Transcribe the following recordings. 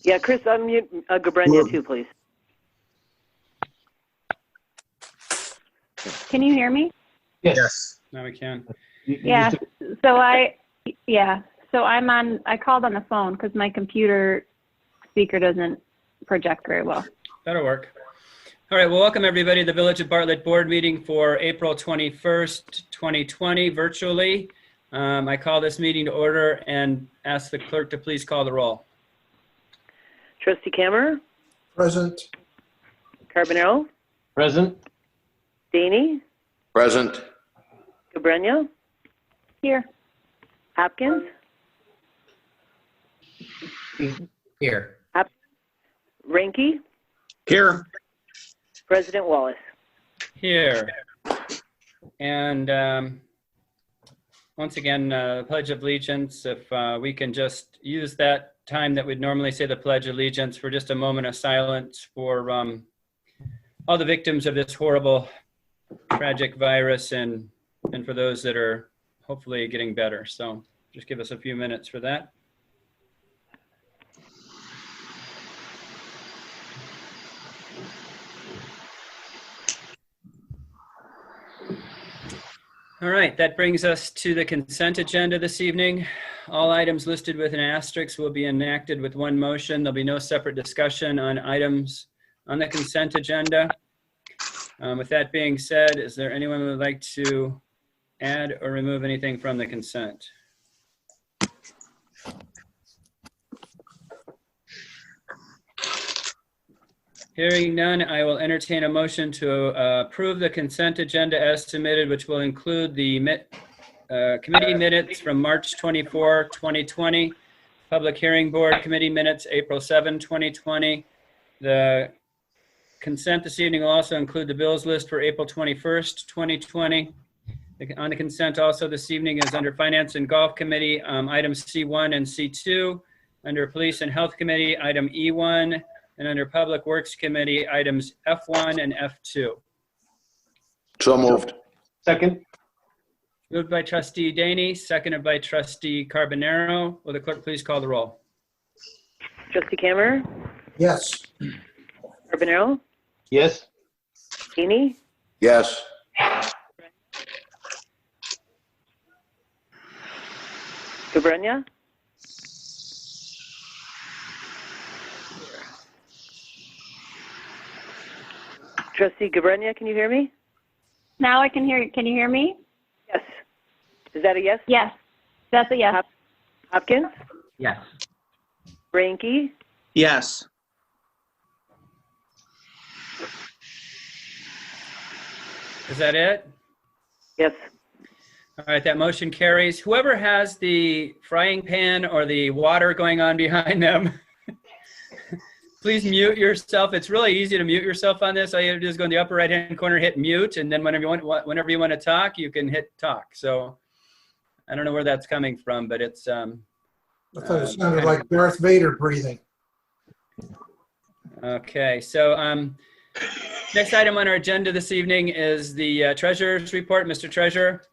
Yeah, Chris, unmute Gabrenia too, please. Can you hear me? Yes. Now we can. Yeah. So I called on the phone because my computer speaker doesn't project very well. That'll work. All right, well, welcome everybody to the Village of Bartlett board meeting for April 21st, 2020, virtually. I call this meeting to order and ask the clerk to please call the roll. Trustee Kammer? Present. Carbonell? Present. Daney? Present. Gabrenia? Here. Hopkins? Here. Ranky? Here. President Wallace? Here. And once again, Pledge of Allegiance, if we can just use that time that we'd normally say the Pledge of Allegiance for just a moment of silence for all the victims of this horrible, tragic virus and for those that are hopefully getting better. So just give us a few minutes for that. All right, that brings us to the consent agenda this evening. All items listed with an asterisk will be enacted with one motion. There'll be no separate discussion on items on the consent agenda. With that being said, is there anyone who would like to add or remove anything from the consent? Hearing none, I will entertain a motion to approve the consent agenda as submitted, which will include the committee minutes from March 24, 2020, Public Hearing Board Committee minutes, April 7, 2020. The consent this evening will also include the bills list for April 21st, 2020. On the consent also this evening is under Finance and Golf Committee, items C1 and C2. Under Police and Health Committee, item E1. And under Public Works Committee, items F1 and F2. So moved. Second. Moved by Trustee Daney, seconded by Trustee Carbonaro. Will the clerk please call the roll? Trustee Kammer? Yes. Carbonell? Yes. Daney? Yes. Gabrenia? Trustee Gabrenia, can you hear me? Now I can hear you. Can you hear me? Yes. Is that a yes? Yes. That's a yes. Hopkins? Yes. Ranky? Yes. Is that it? Yes. All right, that motion carries. Whoever has the frying pan or the water going on behind them, please mute yourself. It's really easy to mute yourself on this. All you have to do is go in the upper right-hand corner, hit mute, and then whenever you want to talk, you can hit talk. So I don't know where that's coming from, but it's I thought it sounded like Darth Vader breathing. okay. So next item on our agenda this evening is the Treasurer's report. Mr. Treasurer.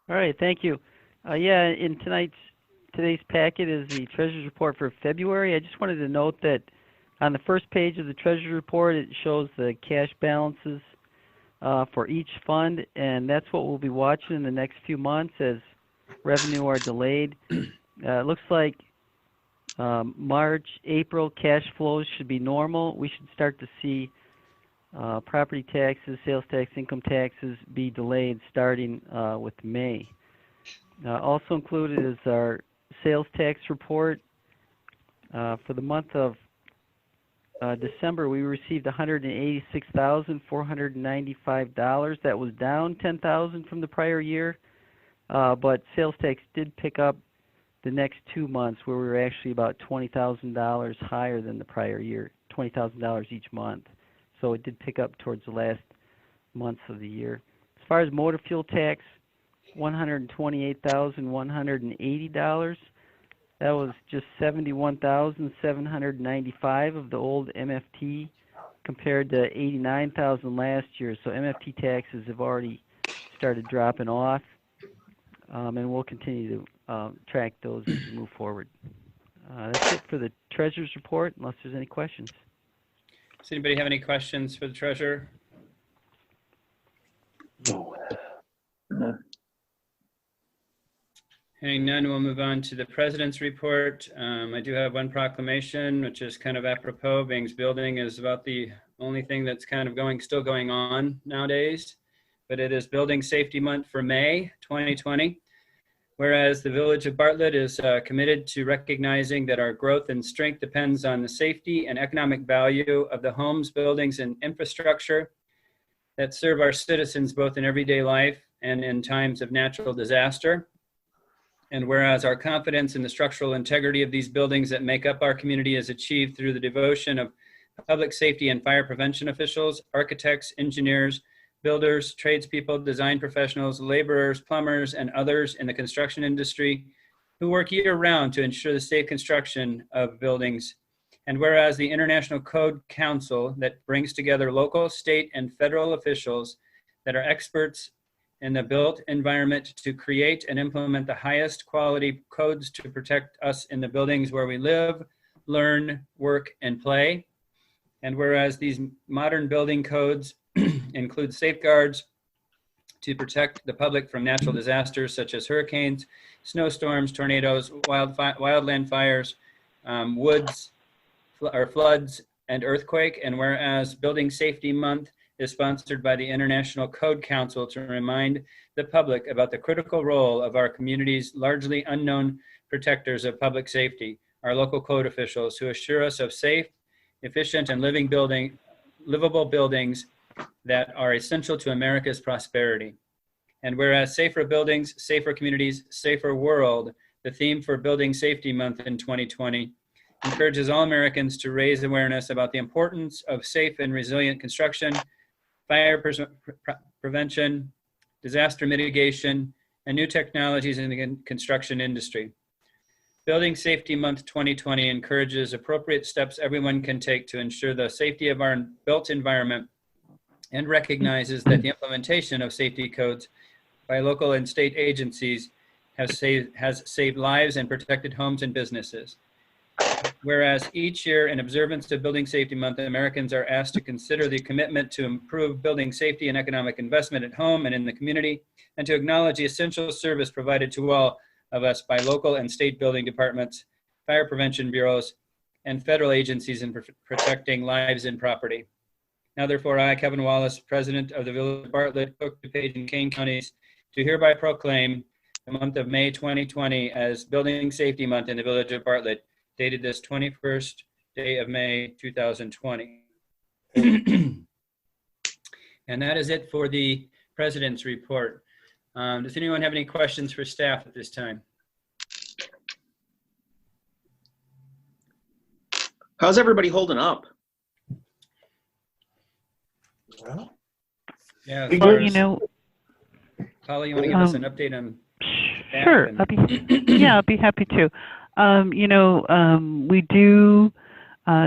All right, thank you. Yeah, in today's packet is the Treasurer's report for February. I just wanted to note that on the first page of the Treasurer's report, it shows the cash balances for each fund, and that's what we'll be watching in the next few months as revenue are delayed. It looks like March, April cash flows should be normal. We should start to see property taxes, sales tax, income taxes be delayed starting with May. Also included is our sales tax report. For the month of December, we received $186,495. That was down $10,000 from the prior year, but sales tax did pick up the next 2 months where we were actually about $20,000 higher than the prior year, $20,000 each month. So it did pick up towards the last months of the year. As far as motor fuel tax, $128,180. That was just $71,795 of the old MFT compared to $89,000 last year. So MFT taxes have already started dropping off, and we'll continue to track those as we move forward. That's it for the treasurer's report, unless there's any questions. Does anybody have any questions for the treasurer? Hearing none, we'll move on to the president's report. I do have one proclamation, which is kind of apropos. Bing's building is about the only thing that's kind of still going on nowadays, but it is Building Safety Month for May 2020. Whereas the Village of Bartlett is committed to recognizing that our growth and strength depends on the safety and economic value of the homes, buildings, and infrastructure that serve our citizens both in everyday life and in times of natural disaster. And whereas our confidence in the structural integrity of these buildings that make up our community is achieved through the devotion of public safety and fire prevention officials, architects, engineers, builders, tradespeople, design professionals, laborers, plumbers, and others in the construction industry who work year-round to ensure the safe construction of buildings. And whereas the International Code Council that brings together local, state, and federal officials that are experts in the built environment to create and implement the highest quality codes to protect us in the buildings where we live, learn, work, and play. And whereas these modern building codes include safeguards to protect the public from natural disasters such as hurricanes, snowstorms, tornadoes, wildland fires, floods, and earthquake. And whereas Building Safety Month is sponsored by the International Code Council to remind the public about the critical role of our community's largely unknown protectors of public safety, our local code officials who assure us of safe, efficient, and livable buildings that are essential to America's prosperity. And whereas safer buildings, safer communities, safer world, the theme for Building Safety Month in 2020, encourages all Americans to raise awareness about the importance of safe and resilient construction, fire prevention, disaster mitigation, and new technologies in the construction industry. Building Safety Month 2020 encourages appropriate steps everyone can take to ensure the safety of our built environment and recognizes that the implementation of safety codes by local and state agencies has saved lives and protected homes and businesses. Whereas each year in observance of Building Safety Month, Americans are asked to consider the commitment to improve building safety and economic investment at home and in the community, and to acknowledge the essential service provided to all of us by local and state building departments, fire prevention bureaus, and federal agencies in protecting lives and property. Now therefore, I, Kevin Wallace, President of the Village of Bartlett, Cook, DuPage, and Kane counties, do hereby proclaim the month of May 2020 as Building Safety Month in the Village of Bartlett, dated this 21st day of May 2020. And that is it for the President's report. Does anyone have any questions for staff at this time? How's everybody holding up? Well, Yeah, Well, Well, you know, Paula, you want to give us an update on staff sure. and- I'll be happy to. We do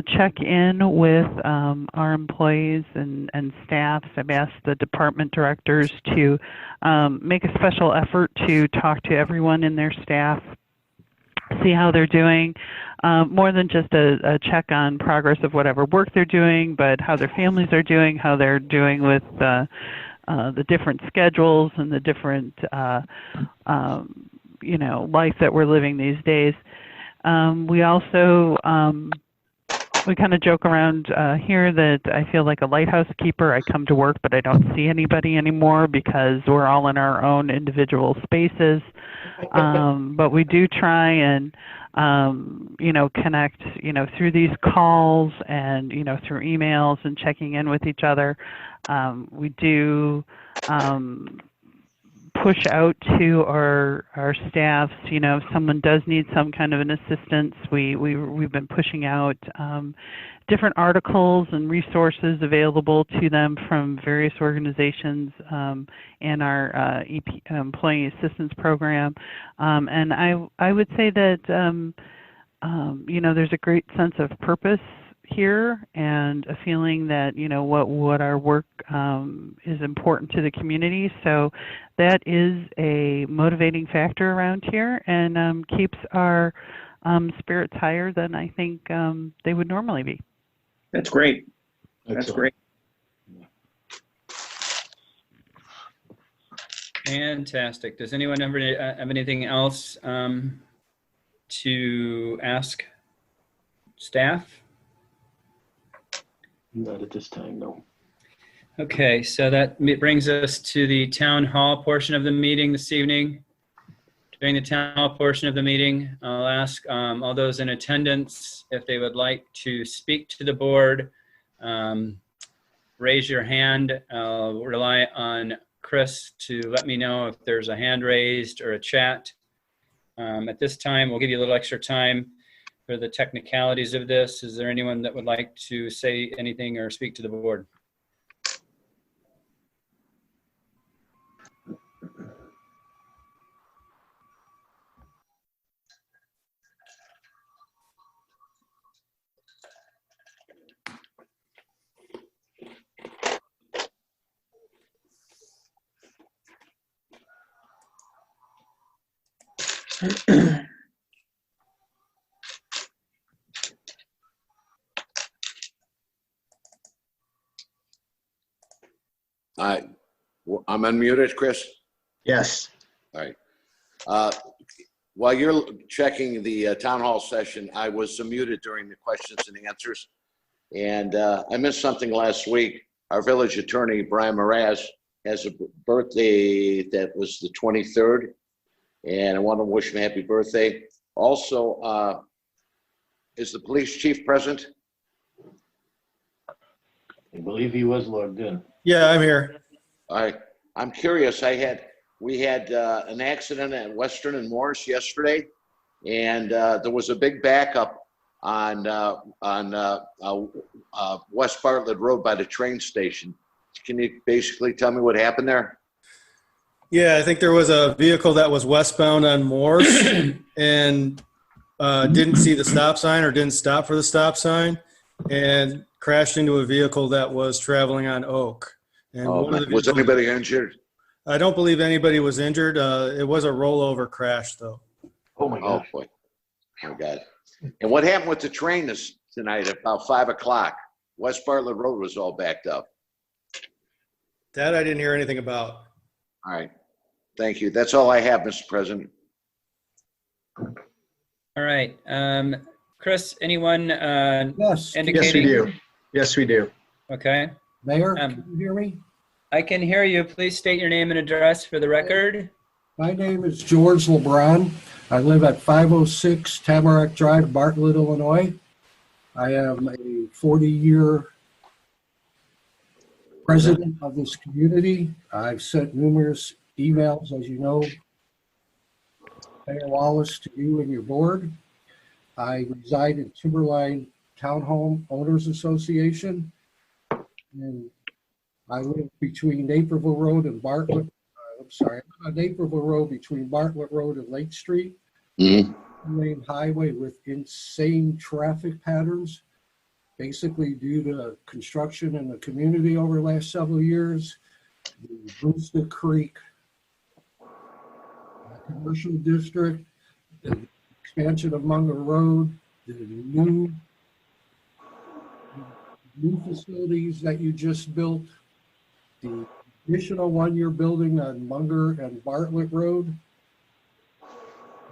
check in with our employees and staffs. I've asked the department directors to make a special effort to talk to everyone in their staff, see how they're doing, more than just a check on progress of whatever work they're doing, but how their families are doing, how they're doing with the different schedules and the different life that we're living these days. We also we kind of joke around here that I feel like a lighthouse keeper. I come to work, but I don't see anybody anymore because we're all in our own individual spaces. But we do try and connect through these calls and through emails and checking in with each other. We do push out to our staffs. If someone does need some kind of an assistance, we've been pushing out different articles and resources available to them from various organizations and our Employee Assistance Program. And I would say that there's a great sense of purpose here and a feeling that what our work is important to the community. So that is a motivating factor around here and keeps our spirits higher than I think they would normally be. That's great. That's Excellent. great. Fantastic. Does anyone ever have anything else to ask staff? Not at this time, no. Okay, so that brings us to the town hall portion of the meeting this evening. During the town hall portion of the meeting, I'll ask all those in attendance if they would like to speak to the board. Raise your hand. I'll rely on Chris to let me know if there's a hand raised or a chat. At this time, we'll give you a little extra time for the technicalities of this. Is there anyone that would like to say anything or speak to the board? I'm unmuted, Chris. Yes. All right. While you're checking the town hall session, I was muted during the questions and answers. And I missed something last week. Our village attorney, Brian Mraz, has a birthday that was the 23rd. And I want to wish him a happy birthday. Also, is the police chief present? I believe he was logged in. Yeah, I'm here. All right. I'm curious. We had an accident at Western and Morris yesterday, and there was a big backup on West Bartlett Road by the train station. Can you basically tell me what happened there? Yeah, I think there was a vehicle that was westbound on Morse and didn't see the stop sign or didn't stop for the stop sign and crashed into a vehicle that was traveling on Oak. And one of the was vehicles, anybody injured? I don't believe anybody was injured. It was a rollover crash, though. Oh, my Oh, gosh. boy. Oh, God. And what happened with the train tonight at about 5 o'clock? West Bartlett Road was all backed up. That I didn't hear anything about. All right. Thank you. That's all I have, Mr. President. All right. Chris, anyone Yes, indicating? Yes, we do. Yes, we do. Okay. Mayor, can you hear me? I can hear you. Please state your name and address for the record. My name is George LeBron. I live at 506 Tamarack Drive, Bartlett, Illinois. I am a 40-year resident of this community. I've sent numerous emails, as you know, Mayor Wallace, to you and your board. I reside in Timberline Townhome Owners Association, and I live between Naperville Road and Bartlett. I live on Naperville Road between Bartlett Road and Lake Street. Lane highway with insane traffic patterns, basically due to construction in the community over the last several years. The Brewster Creek commercial district, the expansion of Munger Road, the new facilities that you just built, the additional one-year building on Munger and Bartlett Road.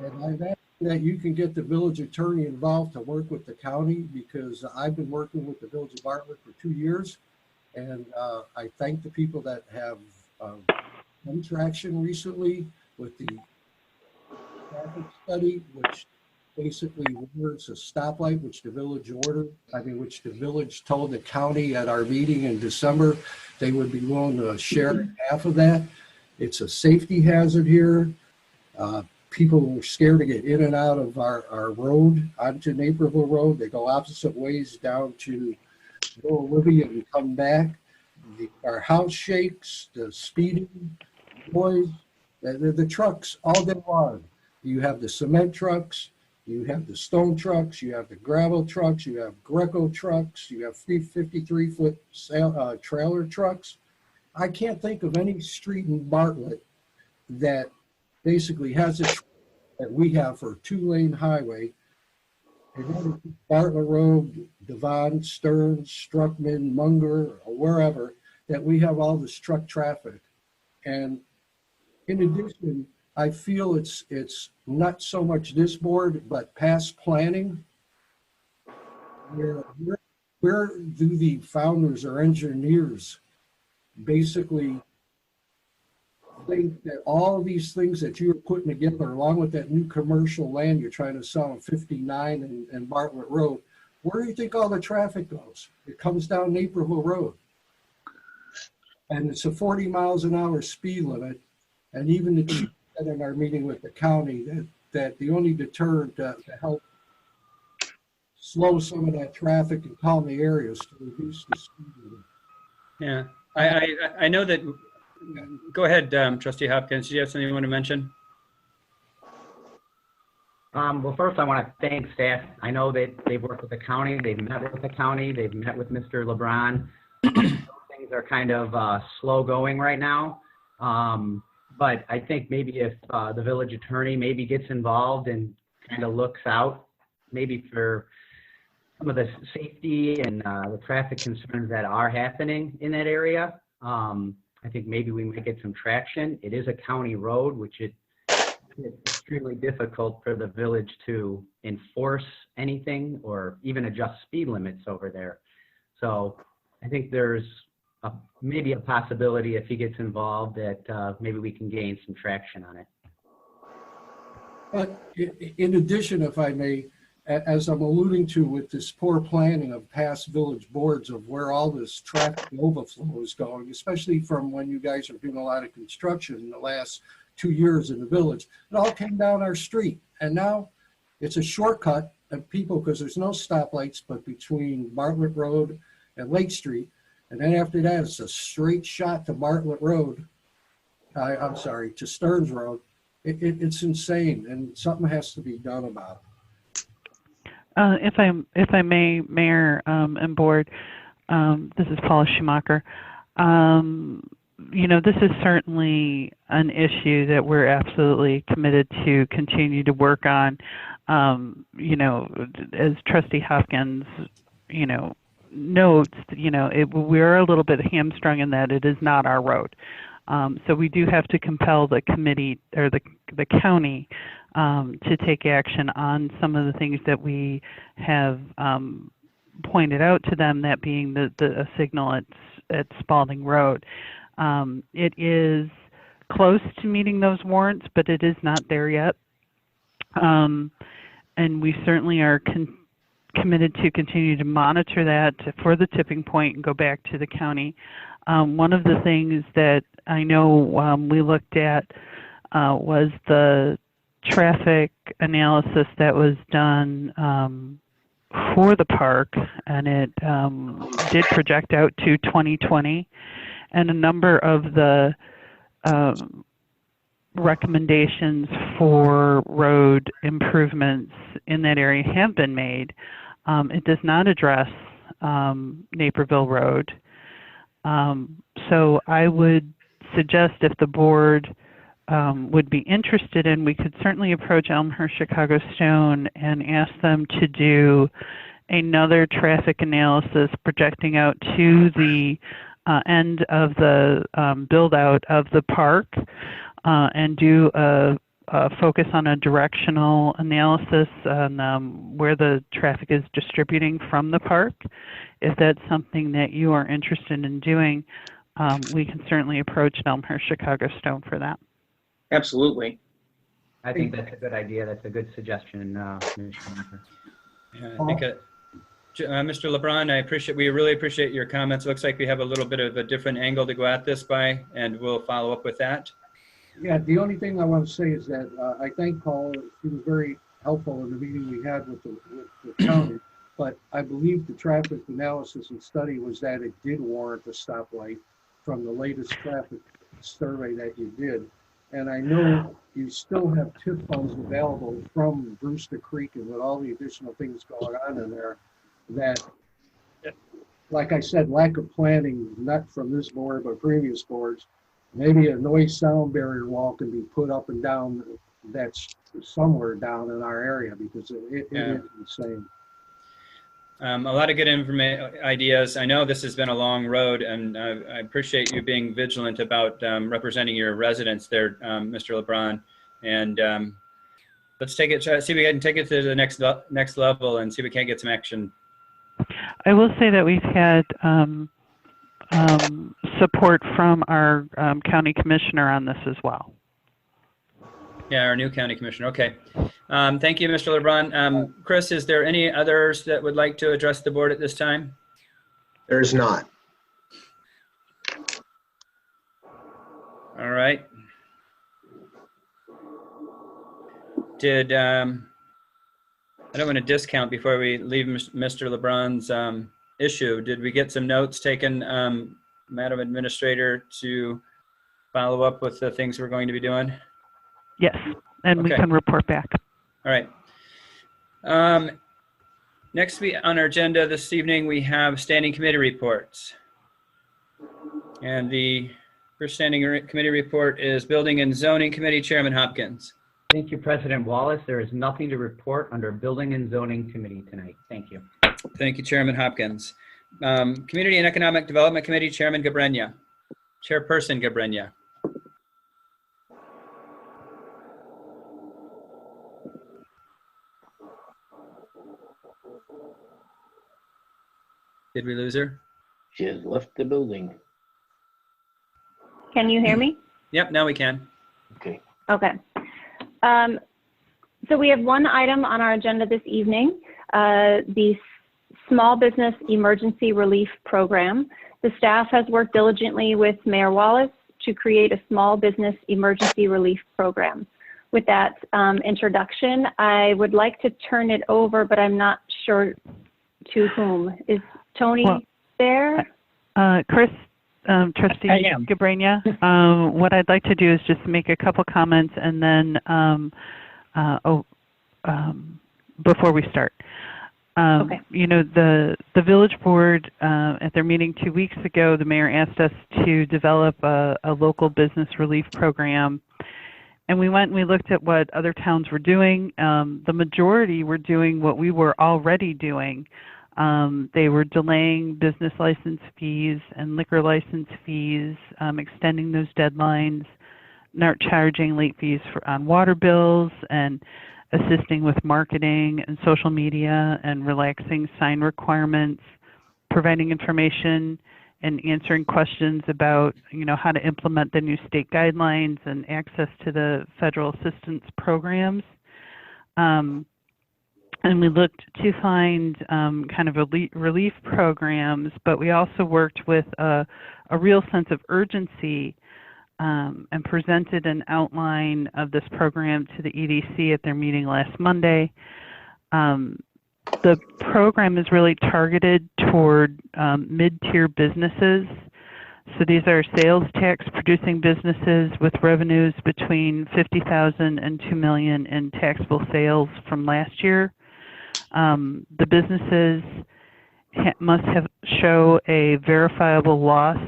And I've asked that you can get the village attorney involved to work with the county, because I've been working with the village of Bartlett for 2 years. And I thank the people that have some traction recently with the traffic study, which basically orders a stoplight, which the village which the village told the county at our meeting in December they would be willing to share half of that. It's a safety hazard here. People are scared to get in and out of our road onto Naperville Road. They go opposite ways down to Little Libby and come back. Our house shakes, the speeding noise, the trucks all day long. You have the cement trucks, you have the stone trucks, you have the gravel trucks, you have Greco trucks, you have 53-foot trailer trucks. I can't think of any street in Bartlett that basically has a that we have for a 2-lane highway And then Bartlett Road, Devon, Stearns, Struckman, Munger, or wherever, that we have all this truck traffic. And in addition, I feel it's not so much this board, but past planning. Where do the founders or engineers basically think that all these things that you're putting together, along with that new commercial land you're trying to sell on 59 and Bartlett Road, where do you think all the traffic goes? It comes down Naperville Road. And it's a 40 miles an hour speed limit. And even the chief said in our meeting with the county that the only deterrent to help slow some of that traffic and calm the areas to reduce the speed limit. Yeah, I know that. Go ahead, Trustee Hopkins. Do you have something you want to mention? Well, first I want to thank staff. I know that they've worked with the county, they've met with the county, they've met with Mr. LeBron. Things are kind of slow going right now. But I think maybe if the village attorney maybe gets involved and kind of looks out maybe for some of the safety and the traffic concerns that are happening in that area, I think maybe we might get some traction. It is a county road, which it's extremely difficult for the village to enforce anything or even adjust speed limits over there. So I think there's maybe a possibility if he gets involved that maybe we can gain some traction on it. But in addition, if I may, as I'm alluding to with this poor planning of past village boards of where all this traffic overflow is going, especially from when you guys are doing a lot of construction in the last 2 years in the village, it all came down our street. And now it's a shortcut of people, because there's no stoplights but between Bartlett Road and Lake Street. And then after that, it's a straight shot to Bartlett Road. I'm sorry, to Stearns Road. It's insane, and something has to be done about it. If I may, Mayor and Board, this is Paula Schumacher. This is certainly an issue that we're absolutely committed to continue to work on. As Trustee Hopkins, notes, we're a little bit hamstrung in that it is not our road. So we do have to compel the committee or the county to take action on some of the things that we have pointed out to them, that being the signal at Spalding Road. It is close to meeting those warrants, but it is not there yet. And we certainly are committed to continue to monitor that for the tipping point and go back to the county. One of the things that I know we looked at was the traffic analysis that was done for the park, and it did project out to 2020, and a number of the recommendations for road improvements in that area have been made. It does not address Naperville Road. So I would suggest, if the board would be interested in, we could certainly approach Elmhurst Chicago Stone and ask them to do another traffic analysis projecting out to the end of the build out of the park, and do a focus on a directional analysis on where the traffic is distributing from the park. If that's something that you are interested in doing, we can certainly approach Elmhurst Chicago Stone for that. Absolutely. I think that's a good idea. That's a good suggestion, Ms. Schumacher. Yeah, I think, Mr. LeBron, we really appreciate your comments. It looks like we have a little bit of a different angle to go at this by, and we'll follow up with that. Yeah, the only thing I want to say is that I thank Paul. He was very helpful in the meeting we had with the county. But I believe the traffic analysis and study was that it did warrant a stoplight from the latest traffic survey that you did. And I know you still have TIF funds available from Brewster Creek, and with all the additional things going on in there, that, like I said, lack of planning, not from this board, but previous boards, maybe a noise sound barrier wall can be put up and down that's somewhere down in our area because it Yeah. is insane. A lot of good ideas. I know this has been a long road, and I appreciate you being vigilant about representing your residents there, Mr. LeBron. And let's take it. See if we can take it to the next level, and see if we can't get some action. I will say that we've had support from our county commissioner on this as well. Yeah, our new county commissioner. Okay. Thank you, Mr. LeBron. Chris, is there any others that would like to address the board at this time? There's not. All right. I don't want to discount before we leave Mr. LeBron's issue. Did we get some notes taken, Madam Administrator, to follow up with the things we're going to be doing? Yes, and we Okay. can report back. All right. Next on our agenda this evening, we have standing committee reports. And the first standing committee report is Building and Zoning Committee, Chairman Hopkins. Thank you, President Wallace. There is nothing to report under Building and Zoning Committee tonight. Thank you. Thank you, Chairman Hopkins. Community and Economic Development Committee, Chairman Gabrenia. Chairperson Gabrenia. Did we lose her? She has left the building. Can you hear me? Yep, now we can. Okay. Okay. So we have one item on our agenda this evening, the Small Business Emergency Relief Program. The staff has worked diligently with Mayor Wallace to create a small business emergency relief program. With that introduction, I would like to turn it over, but I'm not sure to whom. Is Tony there? Chris, Trustee Gabrenia, what I'd like to do is just make a couple comments and then before we start. Okay. You know, the village board at their meeting 2 weeks ago, the mayor asked us to develop a local business relief program. And we went and we looked at what other towns were doing. The majority were doing what we were already doing. They were delaying business license fees and liquor license fees, extending those deadlines, not charging late fees on water bills, and assisting with marketing and social media, and relaxing sign requirements, providing information and answering questions about, you know, how to implement the new state guidelines and access to the federal assistance programs. And we looked to find kind of relief programs, but we also worked with a real sense of urgency and presented an outline of this program to the EDC at their meeting last Monday. The program is really targeted toward mid-tier businesses. So these are sales tax producing businesses with revenues between $50,000 and $2 million in taxable sales from last year. The businesses must show a verifiable loss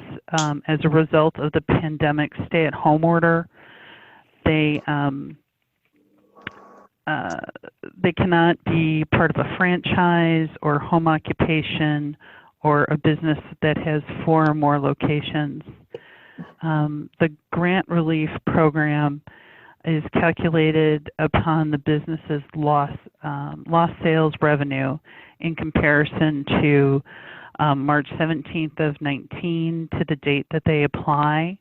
as a result of the pandemic stay-at-home order. They cannot be part of a franchise or home occupation or a business that has 4 or more locations. The grant relief program is calculated upon the business's lost sales revenue in comparison to March 17th of 19 to the date that they apply.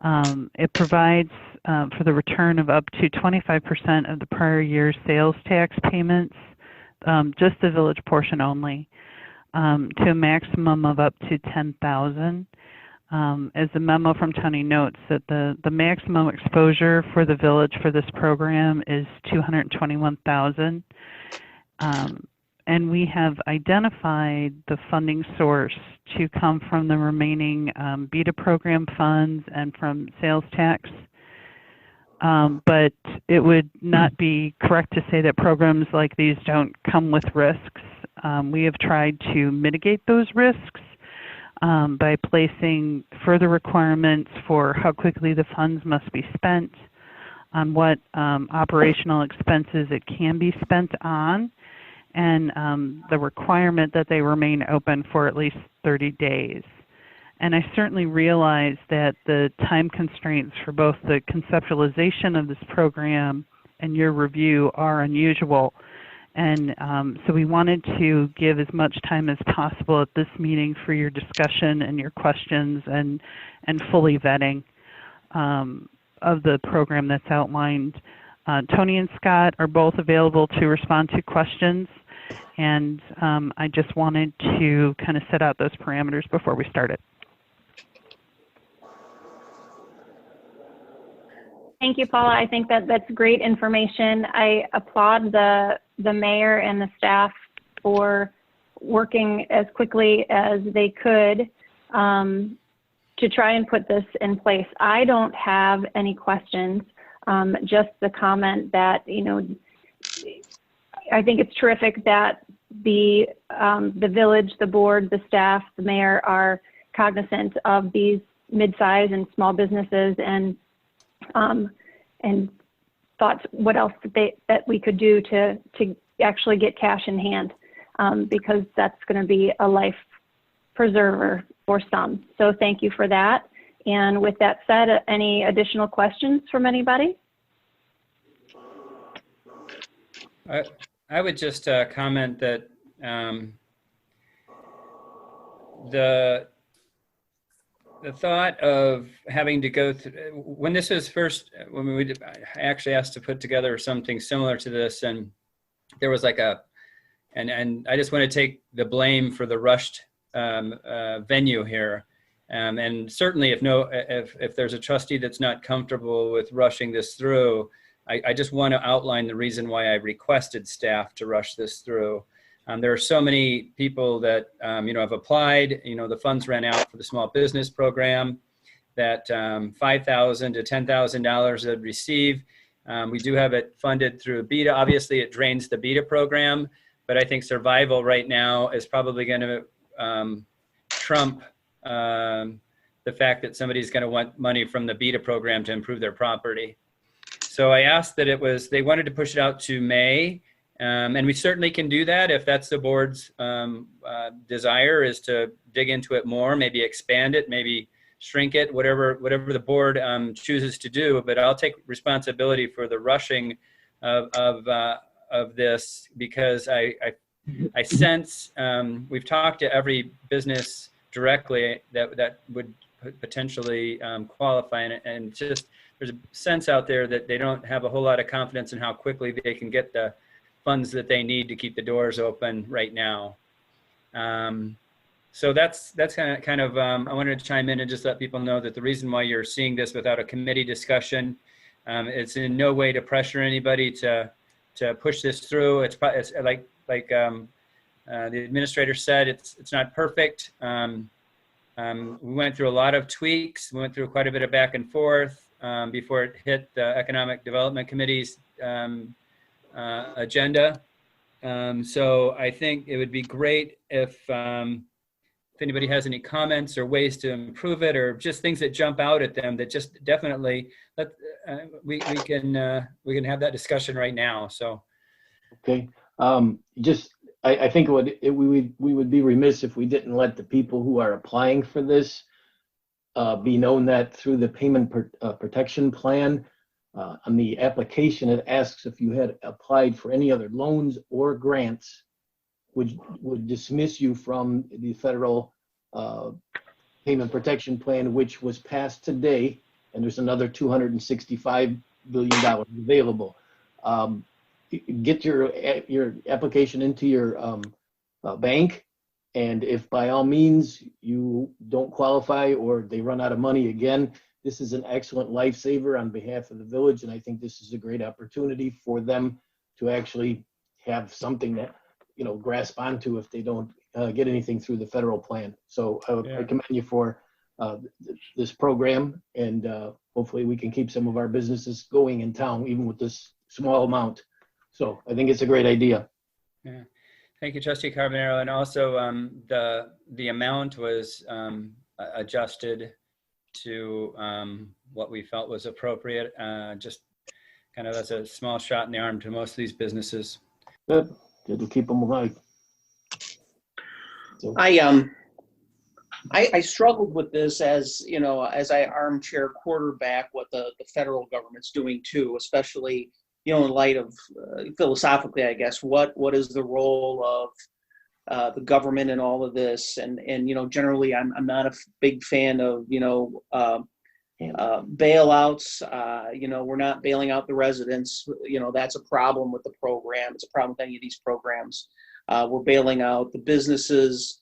It provides for the return of up to 25% of the prior year's sales tax payments, just the village portion only, to a maximum of up to $10,000. As the memo from Tony notes, that the maximum exposure for the village for this program is $221,000. And we have identified the funding source to come from the remaining BETA program funds and from sales tax. But it would not be correct to say that programs like these don't come with risks. We have tried to mitigate those risks by placing further requirements for how quickly the funds must be spent, on what operational expenses it can be spent on, and the requirement that they remain open for at least 30 days. And I certainly realize that the time constraints for both the conceptualization of this program and your review are unusual. And so we wanted to give as much time as possible at this meeting for your discussion and your questions and fully vetting of the program that's outlined. Tony and Scott are both available to respond to questions. And I just wanted to kind of set out those parameters before we started. Thank you, Paula. I think that that's great information. I applaud the mayor and the staff for working as quickly as they could to try and put this in place. I don't have any questions, just the comment that, you know, I think it's terrific that the village, the board, the staff, the mayor are cognizant of these mid-size and small businesses and thought what else that we could do to actually get cash in hand, because that's going to be a life preserver for some. So thank you for that. And with that said, any additional questions from anybody? I would just comment that the thought of having to go through, when this was first, I actually asked to put together something similar to this, and there was like and I just want to take the blame for the rushed venue here. And certainly if there's a trustee that's not comfortable with rushing this through, I just want to outline the reason why I requested staff to rush this through. There are so many people that have applied. The funds ran out for the small business program that $5,000 to $10,000 they'd receive. We do have it funded through BETA. Obviously, it drains the BETA program, but I think survival right now is probably going to trump the fact that somebody's going to want money from the BETA program to improve their property. So I asked that they wanted to push it out to May. And we certainly can do that if that's the board's desire, is to dig into it more, maybe expand it, maybe shrink it, whatever the board chooses to do. But I'll take responsibility for the rushing of this, because I sense we've talked to every business directly that would potentially qualify, and just there's a sense out there that they don't have a whole lot of confidence in how quickly they can get the funds that they need to keep the doors open right now. So that's kind of I wanted to chime in and just let people know that the reason why you're seeing this without a committee discussion, it's in no way to pressure anybody to push this through. It's like the administrator said, it's not perfect. We went through a lot of tweaks. We went through quite a bit of back and forth before it hit the Economic Development Committee's agenda. So I think it would be great if anybody has any comments or ways to improve it, or just things that jump out at them that just definitely we can have that discussion right now. So Okay. I think we would be remiss if we didn't let the people who are applying for this be known that through the payment protection plan, on the application, it asks if you had applied for any other loans or grants, which would dismiss you from the federal payment protection plan, which was passed today, and there's another $265 billion available. Get your application into your bank, and if by all means you don't qualify or they run out of money again, this is an excellent lifesaver on behalf of the village, and I think this is a great opportunity for them to actually have something that grasp onto if they don't get anything through the federal plan. So I would commend you for this program, and hopefully we can keep some of our businesses going in town, even with this small amount. So I think it's a great idea. yeah, thank you, Trustee Carbonaro. And also the amount was adjusted to what we felt was appropriate. Just kind of that's a small shot in the arm to most of these businesses. Good. Good to keep them alive. So, I struggled with this as, you know, as I armchair quarterback what the federal government's doing too, especially, you know, in light of philosophically, I guess, what is the role of the government in all of this? And you know, generally, I'm not a big fan of, you know, bailouts. You know, we're not bailing out the residents. You know, that's a problem with the program. It's a problem with any of these programs. We're bailing out the businesses.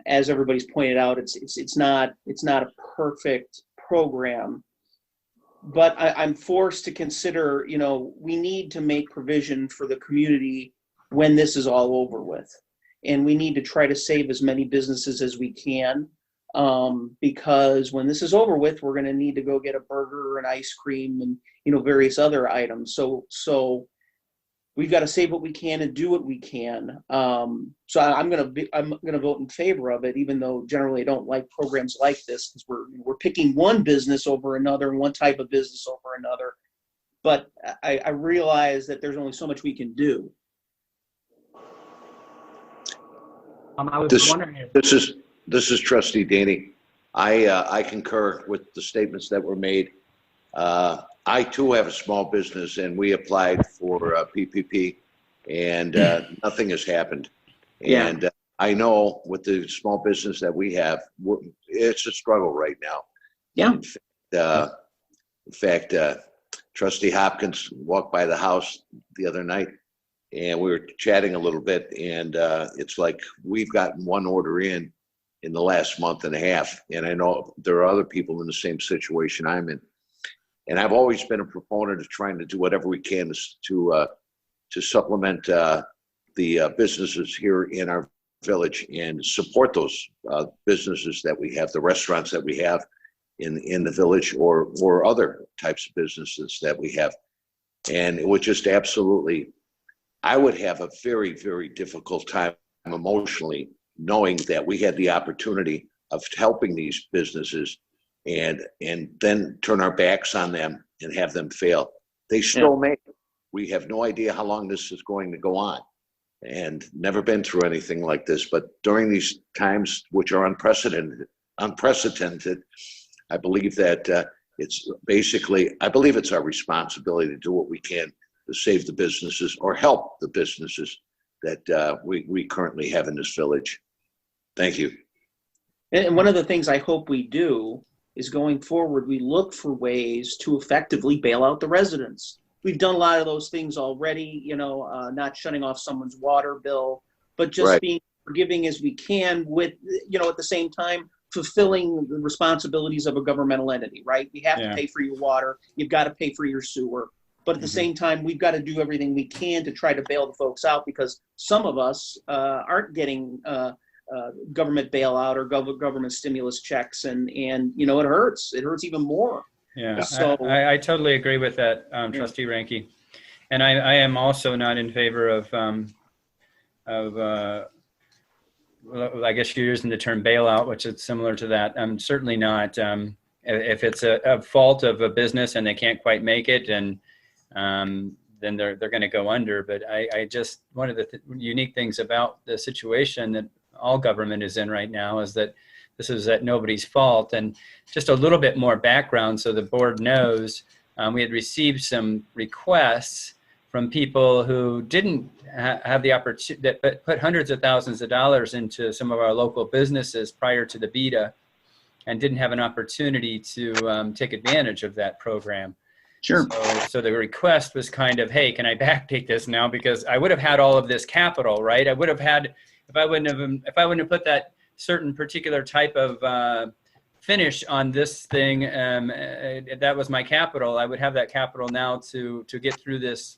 As everybody's pointed out, it's not a perfect program, but I'm forced to consider, you know, we need to make provision for the community when this is all over with, and we need to try to save as many businesses as we can, because when this is over with, we're going to need to go get a burger and ice cream and, you know, various other items. So we've got to save what we can and do what we can. So I'm gonna vote in favor of it, even though generally I don't like programs like this, because we're picking one business over another and one type of business over another. But I realize that there's only so much we can do. I was wondering if This is Trustee Daney. I concur with the statements that were made. I too have a small business, and we applied for PPP, and nothing has happened. Yeah. And I know with the small business that we have, it's a struggle right now. Yeah. In fact, Trustee Hopkins walked by the house the other night, and we were chatting a little bit, and it's like we've gotten one order in the last month and a half, and I know there are other people in the same situation I'm in. And I've always been a proponent of trying to do whatever we can to supplement the businesses here in our village and support those businesses that we have, the restaurants that we have in the village, or other types of businesses that we have. And it would just absolutely, I would have a very, very difficult time emotionally knowing that we had the opportunity of helping these businesses and then turn our backs on them and have them fail. They still may. We have no idea how long this is going to go on, and never been through anything like this. But during these times, which are unprecedented, I believe that it's basically, I believe it's our responsibility to do what we can to save the businesses or help the businesses that we currently have in this village. Thank you. And one of the things I hope we do is going forward, we look for ways to effectively bail out the residents. We've done a lot of those things already, you know, not shutting off someone's water bill, but just being forgiving as we can with, you know, at the same time, fulfilling the responsibilities of a governmental entity, right? We have to pay for your water. You've got to pay for your sewer. But at the same time, we've got to do everything we can to try to bail the folks out, because some of us aren't getting government bailout or government stimulus checks, and you know, it hurts even more. Yeah, so I totally agree with that, Trustee Ranke. And I am also not in favor of well, I guess you're using the term bailout, which is similar to that. I'm certainly not. If it's a fault of a business and they can't quite make it, and then they're going to go under. But I just, one of the unique things about the situation that all government is in right now is that this is at nobody's fault. And just a little bit more background so the board knows, we had received some requests from people who didn't have the opportunity, that put hundreds of thousands of dollars into some of our local businesses prior to the beta, and didn't have an opportunity to take advantage of that program. Sure. So the request was kind of, hey, can I backdate this now? Because I would have had all of this capital, right? I would have had, if I wouldn't have put that certain particular type of finish on this thing, that was my capital. I would have that capital now to get through this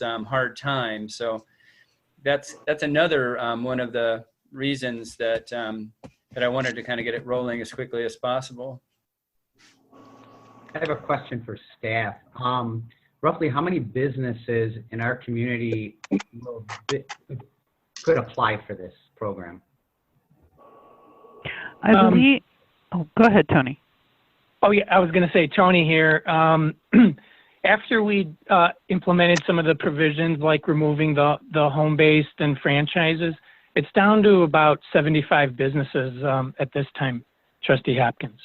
hard time. So that's another one of the reasons that that I wanted to kind of get it rolling as quickly as possible. I have a question for staff. Roughly how many businesses in our community could apply for this program? I believe, oh, go ahead, Tony. Oh, yeah, I was going to say, Tony here. after we implemented some of the provisions like removing the home-based and franchises, it's down to about 75 businesses at this time, Trustee Hopkins.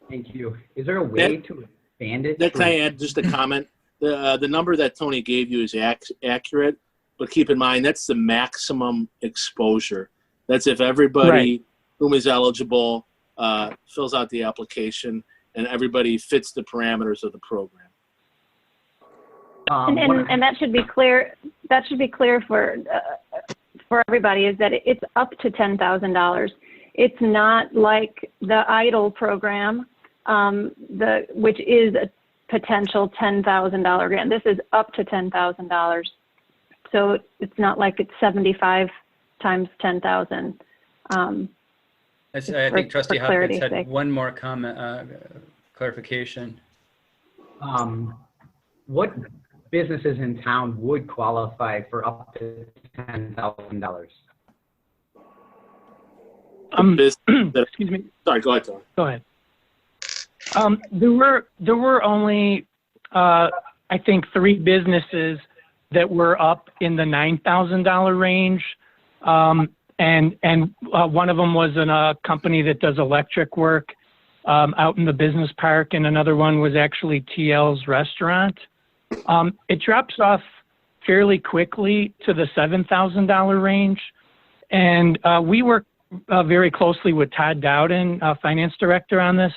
Thank you. Is there a way to expand it? Can I add just a comment? The number that Tony gave you is accurate, but keep in mind that's the maximum exposure. That's if everybody whom is eligible fills out the application and everybody fits the parameters of the program. And that should be clear. That should be clear for everybody, is that it's up to $10,000. It's not like the EIDL program, which is a potential $10,000 grant. This is up to $10,000. So it's not like it's 75 times 10,000. I think Trustee Hopkins had one more comment, clarification. What businesses in town would qualify for up to $10,000? Excuse me. Sorry, go ahead, Tony. Go ahead. There were only, I think, 3 businesses that were up in the $9,000 range. And one of them was in a company that does electric work out in the business park, and another one was actually TL's restaurant. It drops off fairly quickly to the $7,000 range, and we work very closely with Todd Dowden, finance director, on this,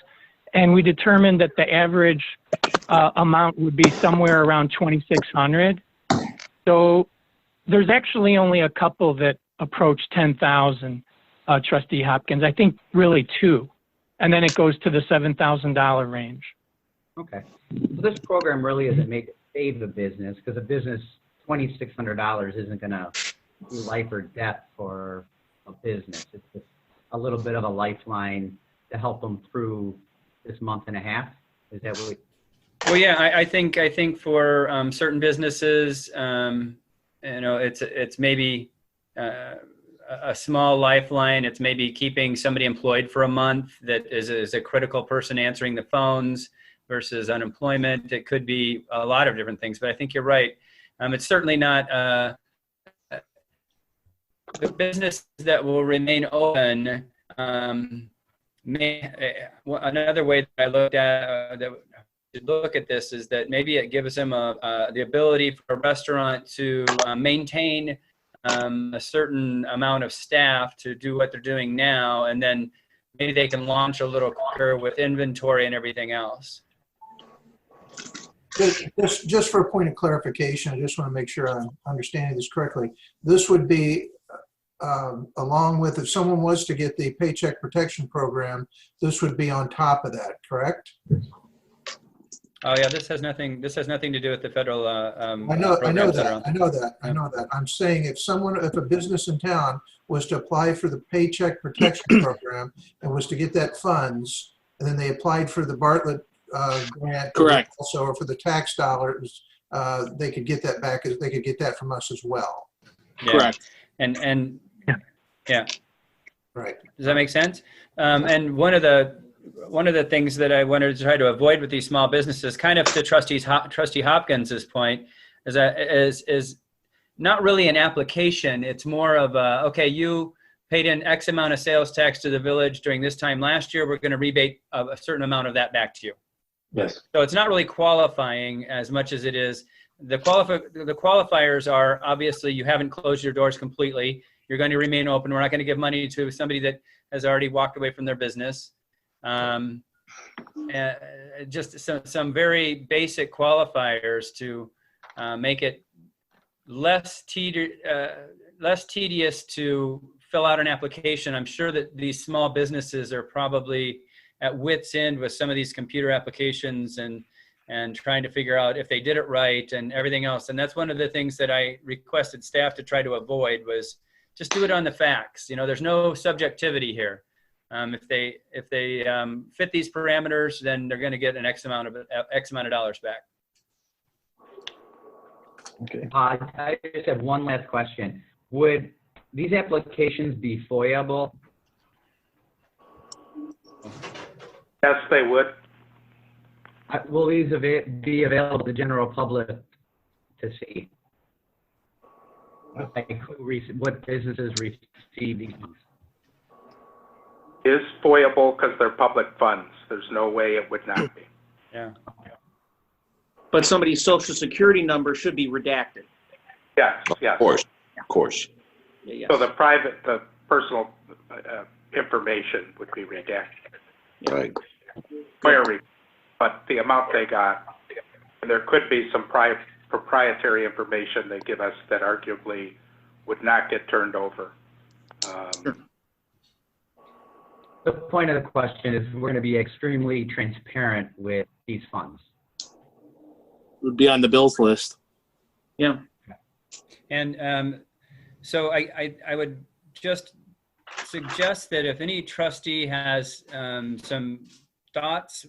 and we determined that the average amount would be somewhere around $2,600. So there's actually only a couple that approach 10,000, Trustee Hopkins. I think really 2, and then it goes to the $7,000 range. Okay. So this program really isn't made to save the business, because a business, $2,600 isn't going to be life or death for a business. It's just a little bit of a lifeline to help them through this month and a half. Is that what? Well, yeah, I think for certain businesses, it's maybe a small lifeline. It's maybe keeping somebody employed for a month that is a critical person answering the phones versus unemployment. It could be a lot of different things, but I think you're right. It's certainly not the business that will remain open. Another way that I looked at to look at this is that maybe it gives them the ability for a restaurant to maintain a certain amount of staff to do what they're doing now, and then maybe they can launch a little quicker with inventory and everything else. Just for a point of clarification, I just want to make sure I'm understanding this correctly. This would be along with, if someone was to get the Paycheck Protection Program, this would be on top of that, correct? Oh yeah, this has nothing to do with the federal. I know that. I'm saying if a business in town was to apply for the Paycheck Protection Program and was to get that funds, and then they applied for the Bartlett grant, correct, also, or for the tax dollars, they could get that back. They could get that from us as well. Yeah. Correct. And yeah. Right. Does that make sense? And one of the things that I wanted to try to avoid with these small businesses, kind of to Trustee Hopkins's point, is not really an application. It's more of okay, you paid in X amount of sales tax to the village during this time last year. We're going to rebate a certain amount of that back to you. Yes. So it's not really qualifying as much as it is. The qualifiers are obviously you haven't closed your doors completely. You're going to remain open. We're not going to give money to somebody that has already walked away from their business. Just some very basic qualifiers to make it less tedious to fill out an application. I'm sure that these small businesses are probably at wit's end with some of these computer applications and trying to figure out if they did it right and everything else. And that's one of the things that I requested staff to try to avoid was just do it on the facts. You know, there's no subjectivity here. If they fit these parameters, then they're going to get an X amount of dollars back. Okay. I just have one last question. Would these applications be FOIA-able? Yes, they would. Will these be available to the general public to see? Like what businesses receive these funds? Is foyable because they're public funds. There's no way it would not be. Yeah. But somebody's social security number should be redacted. Yes, yes. Of course. Yeah, So the personal information would be redacted. Right. But the amount they got, and there could be some proprietary information they give us that arguably would not get turned over. Sure. The point of the question is we're going to be extremely transparent with these funds. Would be on the bills list. Yeah. And so I would just suggest that if any trustee has some thoughts,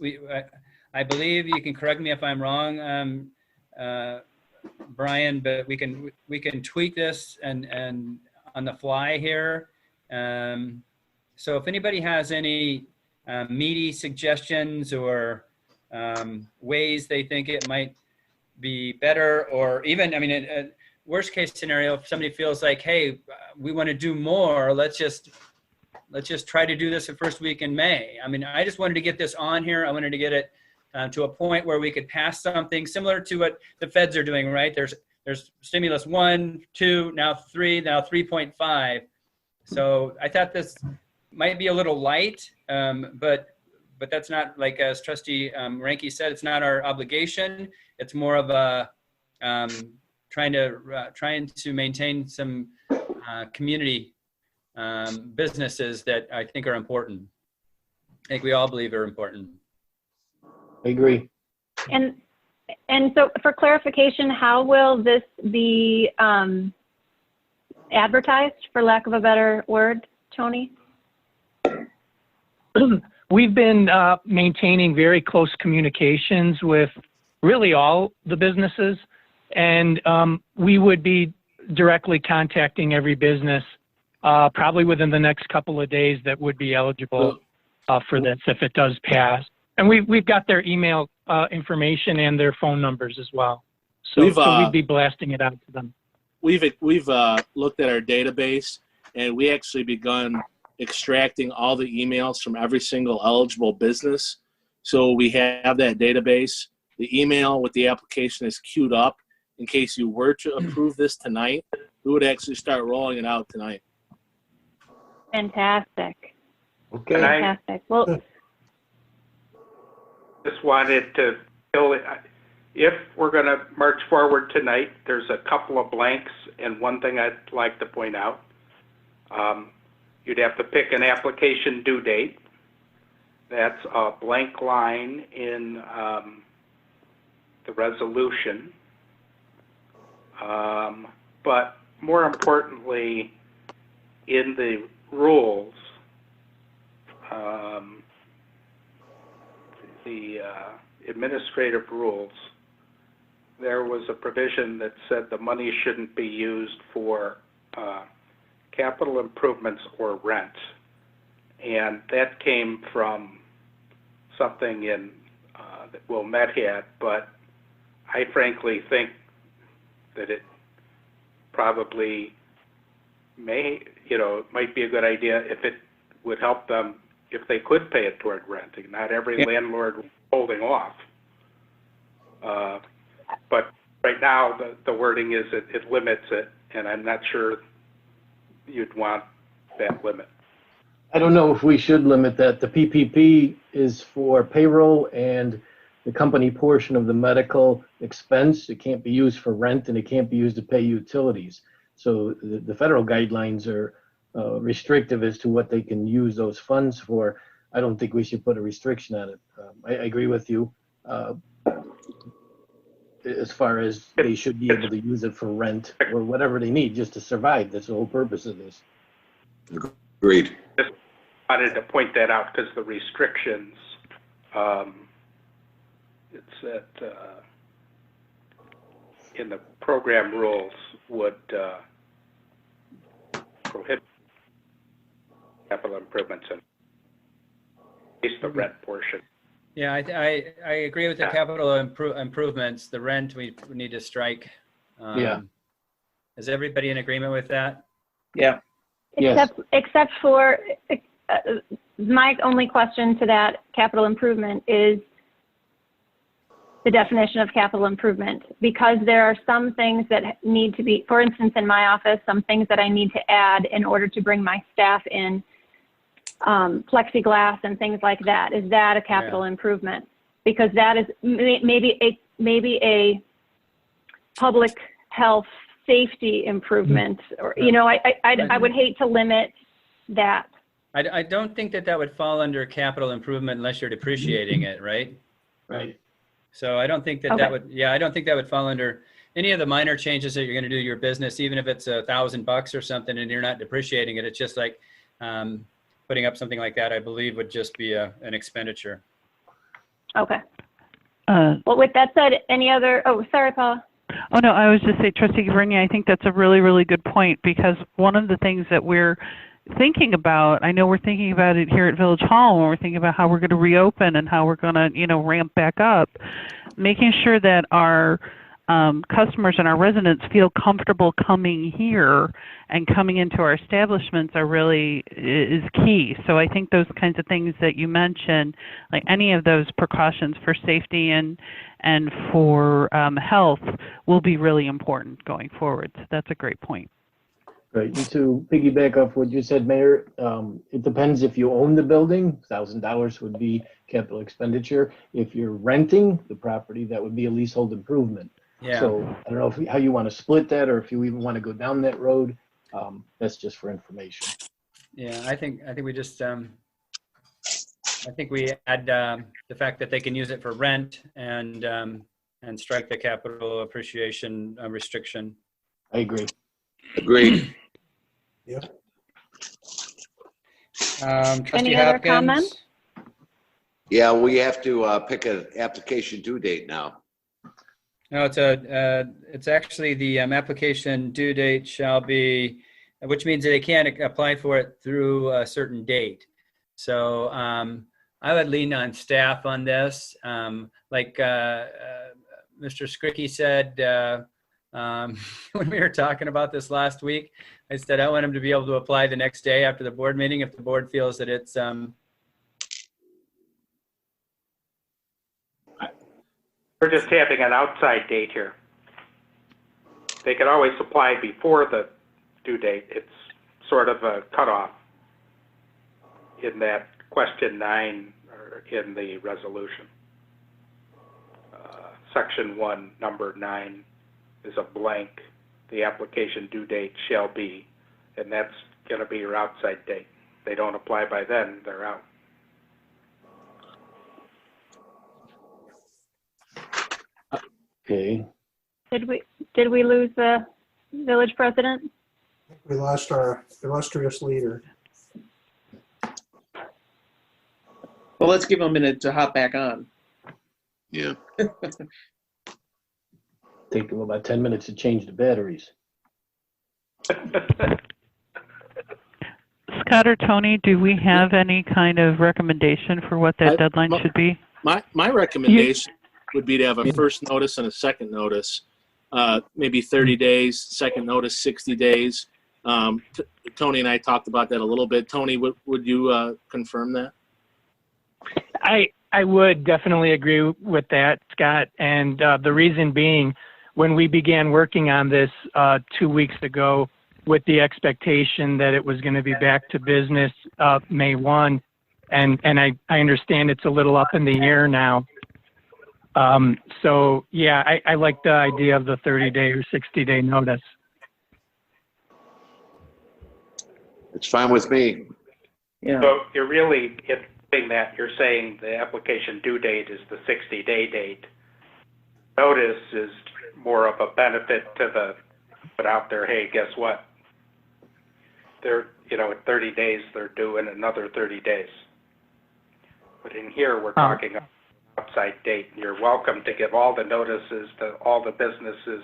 I believe you can correct me if I'm wrong, Brian, but we can tweak this and on the fly here. So if anybody has any meaty suggestions or ways they think it might be better, or even, I mean, worst case scenario, if somebody feels like, hey, we want to do more, let's just try to do this the first week in May. I mean, I just wanted to get this on here. I wanted to get it to a point where we could pass something similar to what the feds are doing, right? There's stimulus 1, 2, now 3, now 3.5. So I thought this might be a little light, but that's not, like as Trustee Ranke said, it's not our obligation. It's more of a trying to maintain some community businesses that I think are important. I think we all believe are important. I agree. And so for clarification, how will this be advertised, for lack of a better word, Tony? We've been maintaining very close communications with really all the businesses, and we would be directly contacting every business probably within the next couple of days that would be eligible for this if it does pass. And we've got their email information and their phone numbers as well. So we'd be blasting it out to them. We've looked at our database, and we actually begun extracting all the emails from every single eligible business. So we have that database. The email with the application is queued up in case you were to approve this tonight. We would actually start rolling it out tonight. Fantastic. Okay. Fantastic. Well, Just wanted to fill it. If we're going to march forward tonight, there's a couple of blanks, and one thing I'd like to point out. You'd have to pick an application due date. That's a blank line in the resolution. But more importantly, in the rules, the administrative rules, there was a provision that said the money shouldn't be used for capital improvements or rent. And that came from something in that Wilmette had, but I frankly think that it probably it might be a good idea if it would help them if they could pay it toward renting. Not every landlord holding off. But right now, the wording is it limits it, and I'm not sure you'd want that limit. I don't know if we should limit that. The PPP is for payroll and the company portion of the medical expense. It can't be used for rent, and it can't be used to pay utilities. So the federal guidelines are restrictive as to what they can use those funds for. I don't think we should put a restriction on it. I agree with you as far as they should be able to use it for rent or whatever they need just to survive. That's the whole purpose of this. Agreed. Just wanted to point that out because the restrictions, it's that in the program rules would prohibit capital improvements and at least the rent portion. Yeah, I agree with the capital improvements. The rent, we need to strike. Yeah. Is everybody in agreement with that? Yeah. Yes. Except for, my only question to that capital improvement is the definition of capital improvement, because there are some things that need to be, for instance, in my office, some things that I need to add in order to bring my staff in, plexiglass and things like that. Is that a capital improvement? Because that is maybe a public health safety improvement, or, you know, I would hate to limit that. I don't think that would fall under capital improvement unless you're depreciating it, right? Right. So I don't think that would, I don't think that would fall under any of the minor changes that you're going to do to your business, even if it's $1,000 or something and you're not depreciating it. It's just like putting up something like that, I believe, would just be an expenditure. Okay. Well, with that said, any other, oh, sorry, Paula. Oh, no, I was just saying, Trustee Gavrigny, I think that's a really, really good point, because one of the things that we're thinking about, I know we're thinking about it here at Village Hall when we're thinking about how we're going to reopen and how we're going to, you know, ramp back up, making sure that our customers and our residents feel comfortable coming here and coming into our establishments is key. So I think those kinds of things that you mentioned, like any of those precautions for safety and for health, will be really important going forward. So that's a great point. Right. And to piggyback off what you said, Mayor, it depends if you own the building. $1,000 would be capital expenditure. If you're renting the property, that would be a leasehold improvement. Yeah. So I don't know how you want to split that, or if you even want to go down that road. That's just for information. Yeah, I think we just I think we add the fact that they can use it for rent and strike the capital appreciation restriction. I agree. Agreed. Yeah. Trustee Any other Hopkins? comments? Yeah, we have to pick an application due date now. No, it's actually the application due date shall be, which means that they can't apply for it through a certain date. So I would lean on staff on this. Like Mr. Skricky said when we were talking about this last week, I said I want him to be able to apply the next day after the board meeting if the board feels that it's We're just having an outside date here. They could always apply before the due date. It's sort of a cutoff in that question 9 or in the resolution. Section 1, number 9 is a blank. The application due date shall be, and that's going to be your outside date. If they don't apply by then, they're out. Okay. Did we lose the village president? We lost our illustrious leader. Well, let's give him a minute to hop back on. Yeah. Take them about 10 minutes to change the batteries. Scott or Tony, do we have any kind of recommendation for what that deadline should be? My recommendation would be to have a first notice and a second notice, maybe 30 days, second notice 60 days. Tony and I talked about that a little bit. Tony, would you confirm that? I would definitely agree with that, Scott. And the reason being, when we began working on this 2 weeks ago with the expectation that it was going to be back to business May 1, and I understand it's a little up in the air now. So, yeah, I like the idea of the 30-day or 60-day notice. It's fine with me. Yeah. So you're really, in saying that, you're saying the application due date is the 60-day date. Notice is more of a benefit to the, put out there, hey, guess what? They're, in 30 days, they're due in another 30 days. But in here, we're talking about outside date. You're welcome to give all the notices to all the businesses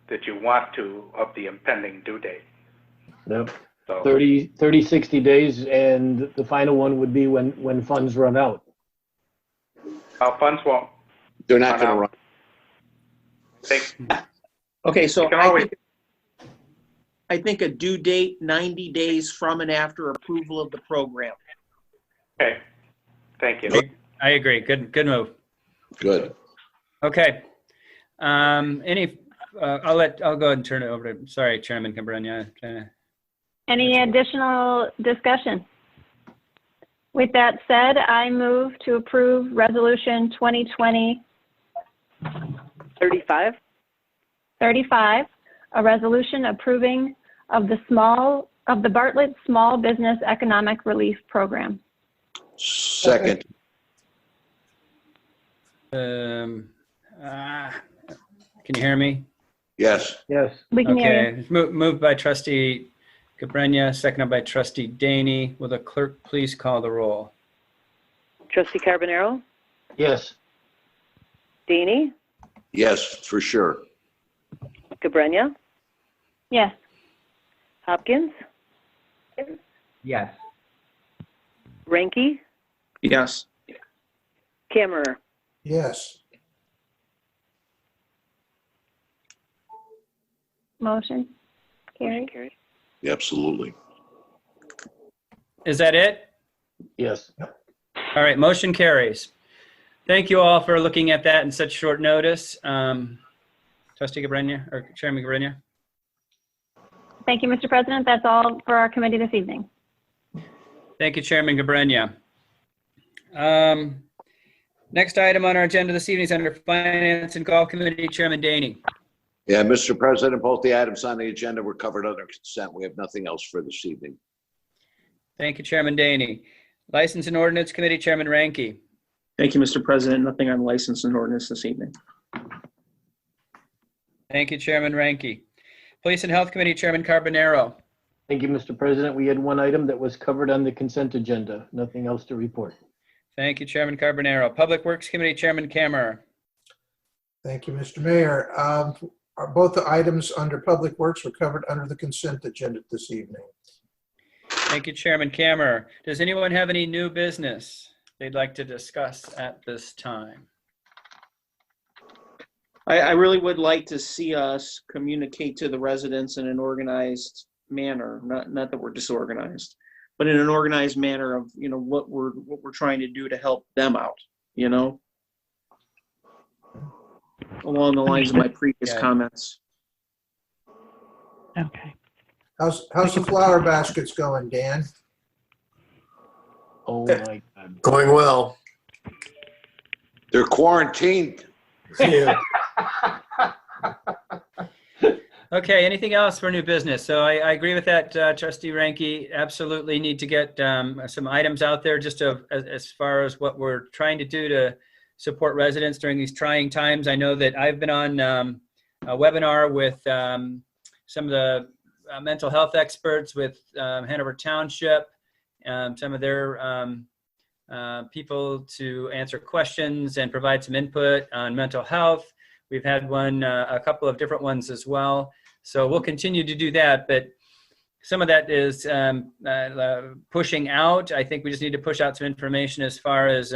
that you want to of the impending due date. Yep. So 30, 60 days, and the final one would be when funds run out. Funds won't. They're not going to run. Okay, so You can always- I think a due date 90 days from and after approval of the program. Okay, thank you. I agree. Good move. Good. Okay. I'll go ahead and turn it over to, sorry, Chairman Cabrera. Any additional discussion? With that said, I move to approve Resolution 2020 35. 35, a resolution approving of the Bartlett Small Business Economic Relief Program. Second. Can you hear me? Yes. Yes. We can hear Okay. Moved by Trustee Cabrera, seconded by Trustee Daney. Will the clerk please call the roll? Trustee Carbonaro, Yes. Daney, Yes, for sure. Cabrera, Yes. Hopkins, Yes. Ranky, Yes. Kammerer. Yes. Motion carried. Absolutely. Is that it? Yes. All right, motion carries. Thank you all for looking at that in such short notice. Trustee Cabrera, or Chairman Cabrera? Thank you, Mr. President. That's all for our committee this evening. Thank you, Chairman Cabrera. Next item on our agenda this evening is under Finance and Golf Committee, Chairman Daney. Yeah, Mr. President, both the items on the agenda were covered under consent. We have nothing else for this evening. Thank you, Chairman Daney. License and Ordinance Committee, Chairman Ranky. Thank you, Mr. President. Nothing on license and ordinance this evening. Thank you, Chairman Ranky. Police and Health Committee, Chairman Carbonaro. Thank you, Mr. President. We had one item that was covered on the consent agenda. Nothing else to report. Thank you, Chairman Carbonaro. Public Works Committee, Chairman Kammerer. Thank you, Mr. Mayor. Both the items under Public Works were covered under the consent agenda this evening. Thank you, Chairman Kammerer. Does anyone have any new business they'd like to discuss at this time? I really would like to see us communicate to the residents in an organized manner, not that we're disorganized, but in an organized manner of, you know, what we're trying to do to help them out, you know, along the lines of my previous comments. Okay. How's the flower baskets going, Dan? Oh my God. Going well. They're quarantined. Yeah. Okay, anything else for new business? So I agree with that, Trustee Ranky. Absolutely need to get some items out there just as far as what we're trying to do to support residents during these trying times. I know that I've been on a webinar with some of the mental health experts with Hanover Township, some of their people to answer questions and provide some input on mental health. We've had a couple of different ones as well. So we'll continue to do that, but some of that is pushing out. I think we just need to push out some information as far as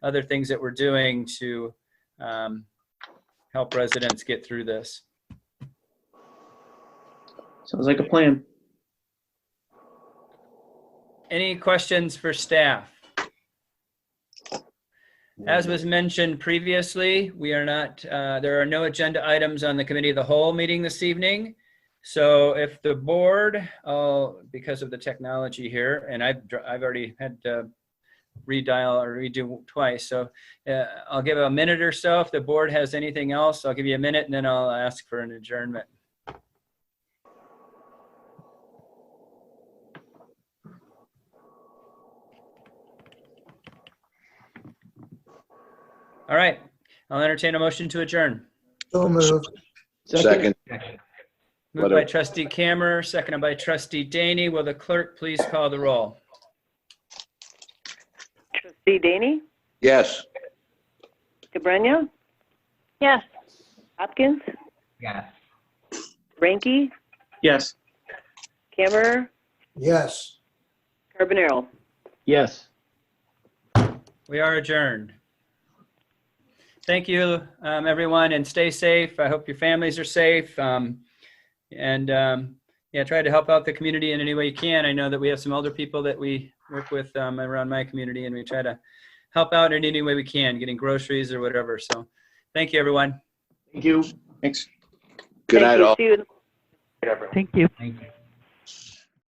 other things that we're doing to help residents get through this. Sounds like a plan. Any questions for staff? As was mentioned previously, we are not, there are no agenda items on the Committee of the Whole meeting this evening. So if the board, because of the technology here, and I've already had to redial or redo twice, so I'll give a minute or so. If the board has anything else, I'll give you a minute and then I'll ask for an adjournment. All right, I'll entertain a motion to adjourn. So moved. Second. Moved by Trustee Kammerer, seconded by Trustee Daney. Will the clerk please call the roll? Trustee Daney, Yes. Cabrera, Yes. Hopkins, Yes. Ranky, Yes. Kammerer, Yes. Carbonaro. Yes. We are adjourned. Thank you, everyone, and stay safe. I hope your families are safe. Yeah, try to help out the community in any way you can. I know that we have some older people that we work with around my community, and we try to help out in any way we can, getting groceries or whatever. So thank you, everyone. Thank you. Thanks. Good night, all. See you. Thank you. Thank you.